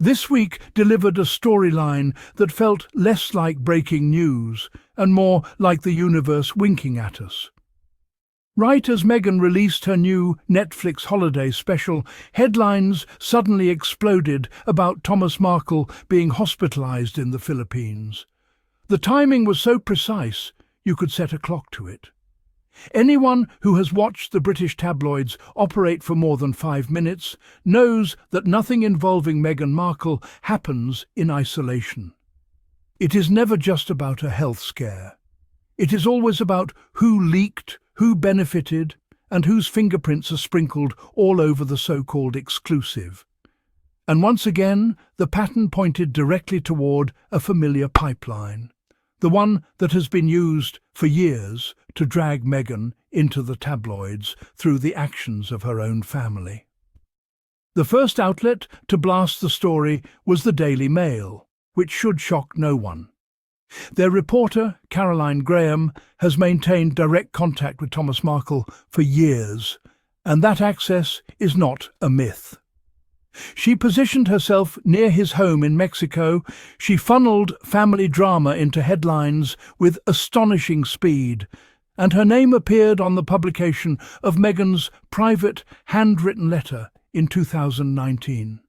This week delivered a storyline that felt less like breaking news and more like the universe winking at us. Right as Meghan released her new Netflix holiday special, headlines suddenly exploded about Thomas Markle being hospitalized in the Philippines. The timing was so precise, you could set a clock to it. Anyone who has watched the British tabloids operate for more than 5 minutes knows that nothing involving Meghan Markle happens in isolation. It is never just about a health scare. It is always about who leaked, who benefited, and whose fingerprints are sprinkled all over the so-called exclusive. And once again, the pattern pointed directly toward a familiar pipeline, the one that has been used for years to drag Meghan into the tabloids through the actions of her own family. The first outlet to blast the story was the Daily Mail, which should shock no one. Their reporter, Caroline Graham, has maintained direct contact with Thomas Markle for years, and that access is not a myth. She positioned herself near his home in Mexico. She funneled family drama into headlines with astonishing speed, and her name appeared on the publication of Meghan's private handwritten letter in 2019.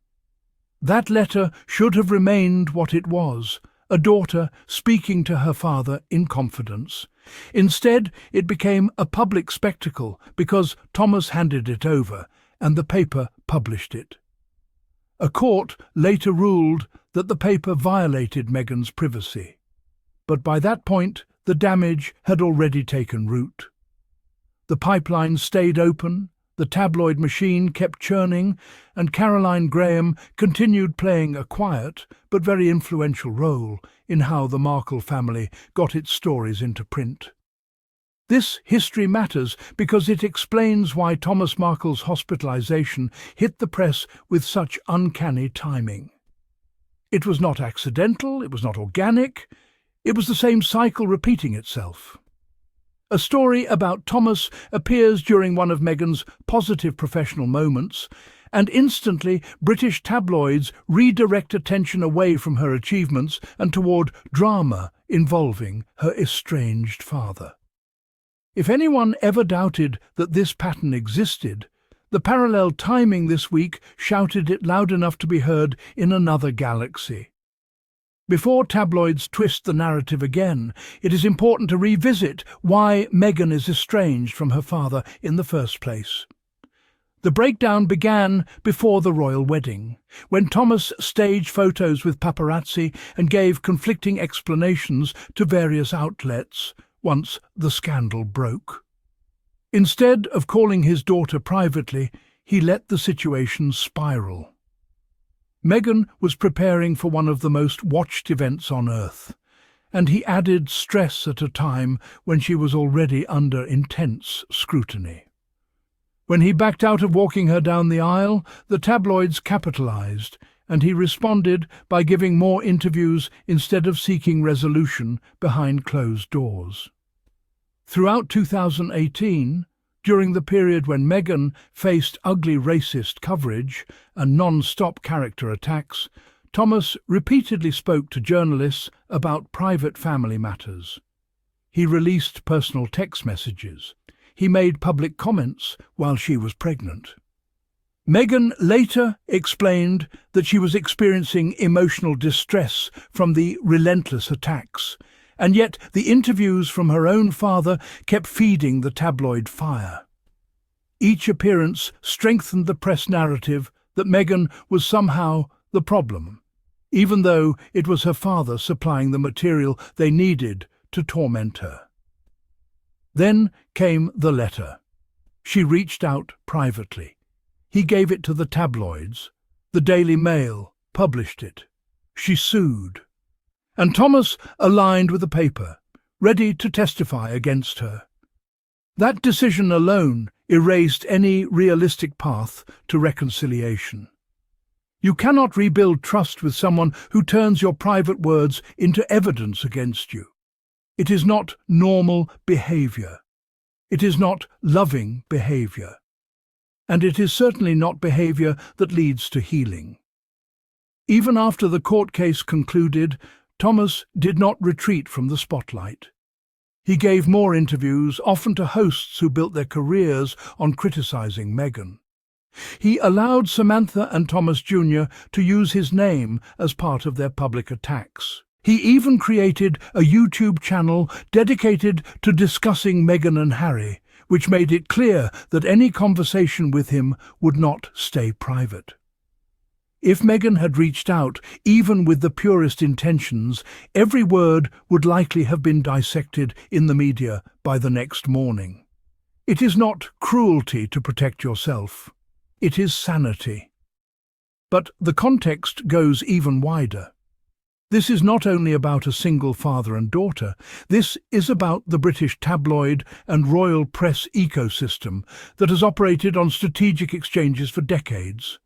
That letter should have remained what it was, a daughter speaking to her father in confidence. Instead, it became a public spectacle because Thomas handed it over and the paper published it. A court later ruled that the paper violated Meghan's privacy. But by that point, the damage had already taken root. The pipeline stayed open, the tabloid machine kept churning, and Caroline Graham continued playing a quiet but very influential role in how the Markle family got its stories into print. This history matters because it explains why Thomas Markle's hospitalization hit the press with such uncanny timing. It was not accidental, it was not organic, it was the same cycle repeating itself. A story about Thomas appears during one of Meghan's positive professional moments, and instantly British tabloids redirect attention away from her achievements and toward drama involving her estranged father. If anyone ever doubted that this pattern existed, the parallel timing this week shouted it loud enough to be heard in another galaxy. Before tabloids twist the narrative again, it is important to revisit why Meghan is estranged from her father in the first place. The breakdown began before the royal wedding, when Thomas staged photos with paparazzi and gave conflicting explanations to various outlets once the scandal broke. Instead of calling his daughter privately, he let the situation spiral. Meghan was preparing for one of the most watched events on earth, and he added stress at a time when she was already under intense scrutiny. When he backed out of walking her down the aisle, the tabloids capitalized, and he responded by giving more interviews instead of seeking resolution behind closed doors. Throughout 2018, during the period when Meghan faced ugly racist coverage and non-stop character attacks, Thomas repeatedly spoke to journalists about private family matters. He released personal text messages. He made public comments while she was pregnant. Meghan later explained that she was experiencing emotional distress from the relentless attacks, and yet the interviews from her own father kept feeding the tabloid fire. Each appearance strengthened the press narrative that Meghan was somehow the problem, even though it was her father supplying the material they needed to torment her. Then came the letter. She reached out privately. He gave it to the tabloids. The Daily Mail published it. She sued. And Thomas aligned with the paper, ready to testify against her. That decision alone erased any realistic path to reconciliation. You cannot rebuild trust with someone who turns your private words into evidence against you. It is not normal behavior. It is not loving behavior. And it is certainly not behavior that leads to healing. Even after the court case concluded, Thomas did not retreat from the spotlight. He gave more interviews, often to hosts who built their careers on criticizing Meghan. He allowed Samantha and Thomas Jr. to use his name as part of their public attacks. He even created a YouTube channel dedicated to discussing Meghan and Harry, which made it clear that any conversation with him would not stay private. If Meghan had reached out, even with the purest intentions, every word would likely have been dissected in the media by the next morning. It is not cruelty to protect yourself. It is sanity. But the context goes even wider. This is not only about a single father and daughter. This is about the British tabloid and royal press ecosystem that has operated on strategic exchanges for decades.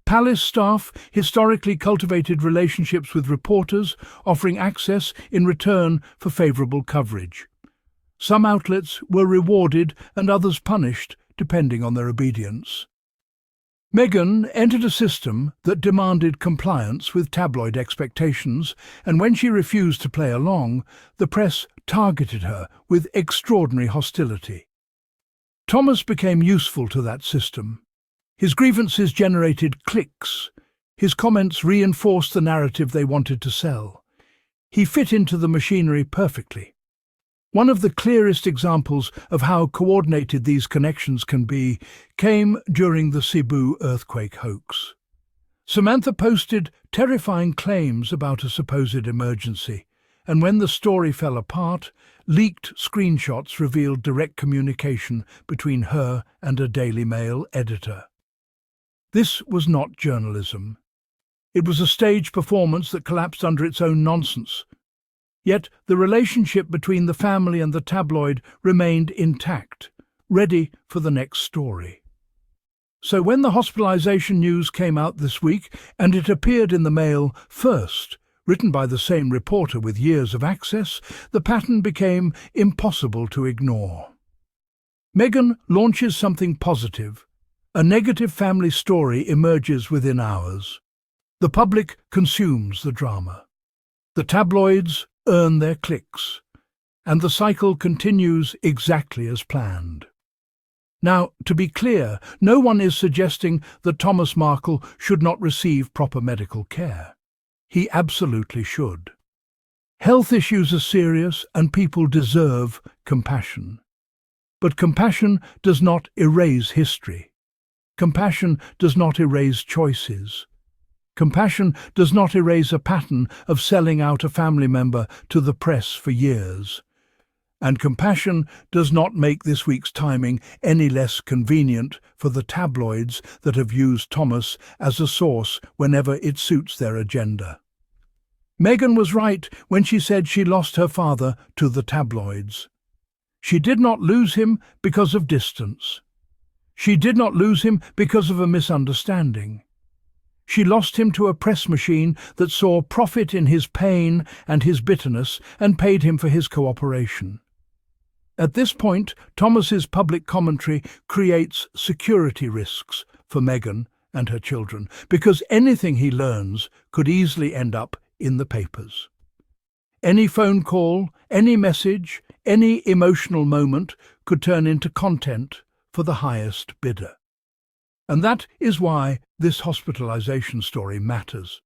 Palace staff historically cultivated relationships with reporters, offering access in return for favourable coverage. Some outlets were rewarded and others punished, depending on their obedience. Meghan entered a system that demanded compliance with tabloid expectations, and when she refused to play along, the press targeted her with extraordinary hostility. Thomas became useful to that system. His grievances generated clicks. His comments reinforced the narrative they wanted to sell. He fit into the machinery perfectly. One of the clearest examples of how coordinated these connections can be came during the Cebu earthquake hoax. Samantha posted terrifying claims about a supposed emergency, and when the story fell apart, leaked screenshots revealed direct communication between her and a Daily Mail editor. This was not journalism. It was a stage performance that collapsed under its own nonsense. Yet the relationship between the family and the tabloid remained intact, ready for the next story. So when the hospitalization news came out this week, and it appeared in the Mail first, written by the same reporter with years of access, the pattern became impossible to ignore. Meghan launches something positive. A negative family story emerges within hours. The public consumes the drama. The tabloids earn their clicks, and the cycle continues exactly as planned. Now, to be clear, no one is suggesting that Thomas Markle should not receive proper medical care. He absolutely should. Health issues are serious, and people deserve compassion. But compassion does not erase history. Compassion does not erase choices. Compassion does not erase a pattern of selling out a family member to the press for years. And compassion does not make this week's timing any less convenient for the tabloids that have used Thomas as a source whenever it suits their agenda. Meghan was right when she said she lost her father to the tabloids. She did not lose him because of distance. She did not lose him because of a misunderstanding. She lost him to a press machine that saw profit in his pain and his bitterness and paid him for his cooperation. At this point, Thomas's public commentary creates security risks for Meghan and her children, because anything he learns could easily end up in the papers. Any phone call, any message, any emotional moment could turn into content for the highest bidder. And that is why this hospitalization story matters.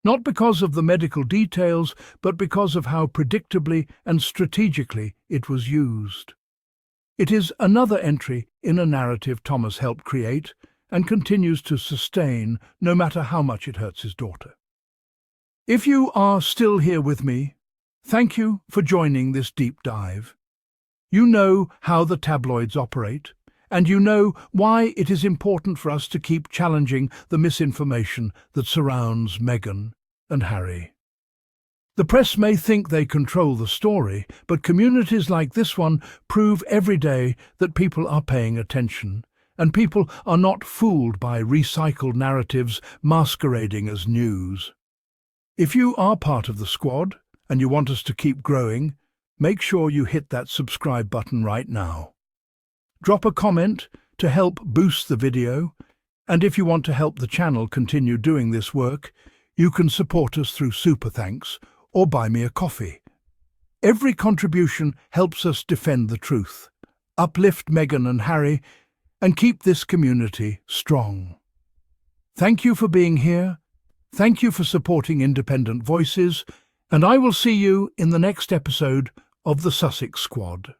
Not because of the medical details, but because of how predictably and strategically it was used. It is another entry in a narrative Thomas helped create and continues to sustain, no matter how much it hurts his daughter. If you are still here with me, thank you for joining this deep dive. You know how the tabloids operate, and you know why it is important for us to keep challenging the misinformation that surrounds Meghan and Harry. The press may think they control the story, but communities like this one prove every day that people are paying attention, and people are not fooled by recycled narratives masquerading as news. If you are part of the squad and you want us to keep growing, make sure you hit that subscribe button right now. Drop a comment to help boost the video, and if you want to help the channel continue doing this work, You can support us through Super Thanks or buy me a coffee. Every contribution helps us defend the truth, uplift Meghan and Harry, and keep this community strong. Thank you for being here. Thank you for supporting independent voices, and I will see you in the next episode of the Sussex Squad.